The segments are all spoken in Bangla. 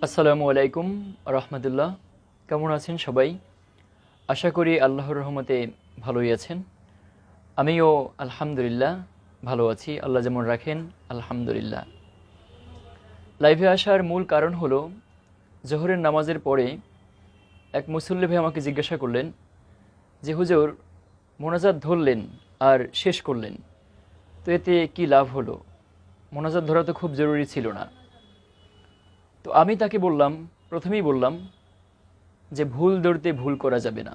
আসসালামু আলাইকুম রহমতুল্লাহ। কেমন আছেন সবাই? আশা করি আল্লাহর রহমতে ভালোই আছেন। আমিও আলহামদুলিল্লাহ ভালো আছি, আল্লাহ যেমন রাখেন আলহামদুলিল্লাহ। লাইভে আসার মূল কারণ হলো, জোহরের নামাজের পরে এক মুসল্লি ভাই আমাকে জিজ্ঞাসা করলেন যে হুজুর, মোনাজাত ধরলেন আর শেষ করলেন, তো এতে কি লাভ হলো? মোনাজাত ধরা তো খুব জরুরি ছিল না। তো আমি তাকে বললাম, প্রথমেই বললাম যে ভুল ধরতে ভুল করা যাবে না।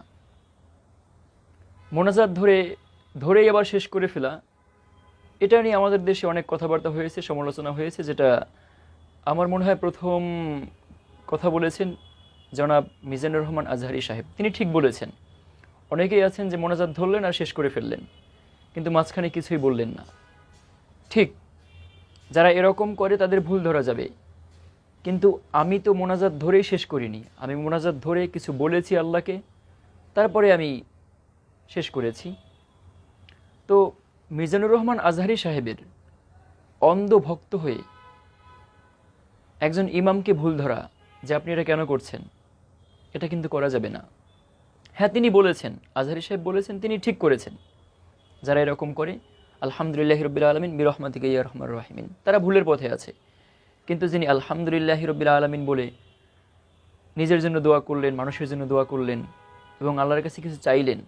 মোনাজাত ধরেই আবার শেষ করে ফেলা, এটা নিয়ে আমাদের দেশে অনেক কথাবার্তা হয়েছে, সমালোচনা হয়েছে, যেটা আমার মনে হয় প্রথম কথা বলেছেন জনাব মিজানুর রহমান আজহারি সাহেব। তিনি ঠিক বলেছেন। অনেকেই আছেন যে মোনাজাত ধরলেন আর শেষ করে ফেললেন, কিন্তু মাঝখানে কিছুই বললেন না। ঠিক, যারা এরকম করে তাদের ভুল ধরা যাবে, কিন্তু আমি তো মোনাজাত ধরেই শেষ করিনি। আমি মোনাজাত ধরে কিছু বলেছি আল্লাহকে, তারপরে আমি শেষ করেছি। তো মিজানুর রহমান আজহারি সাহেবের অন্ধ ভক্ত হয়ে একজন ইমামকে ভুল ধরা, যে আপনি এটা কেন করছেন, এটা কিন্তু করা যাবে না। হ্যাঁ, তিনি বলেছেন, আজহারি সাহেব বলেছেন, তিনি ঠিক করেছেন। যারা এরকম করে, আলহামদুলিল্লাহ রবিল আলমিন বিরহমাতিকা ইয়া রহমান রাহিমিন, তারা ভুলের পথে আছে। কিন্তু যিনি আলহামদুলিল্লাহ রবিল আলমিন বলে নিজের জন্য দোয়া করলেন, মানুষের জন্য দোয়া করলেন এবং আল্লাহর কাছে কিছু চাইলেন,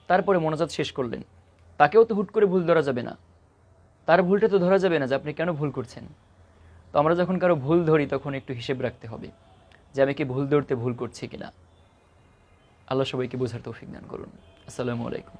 তারপরে মোনাজাত শেষ করলেন, তাকেও তো হুট করে ভুল ধরা যাবে না। তার ভুলটা তো ধরা যাবে না যে আপনি কেন ভুল করছেন। তো আমরা যখন কারো ভুল ধরি, তখন একটু হিসেব রাখতে হবে যে আমি কি ভুল ধরতে ভুল করছি কিনা। আল্লাহ সবাইকে বোঝার তৌফিক দান করুন। আসসালামু আলাইকুম।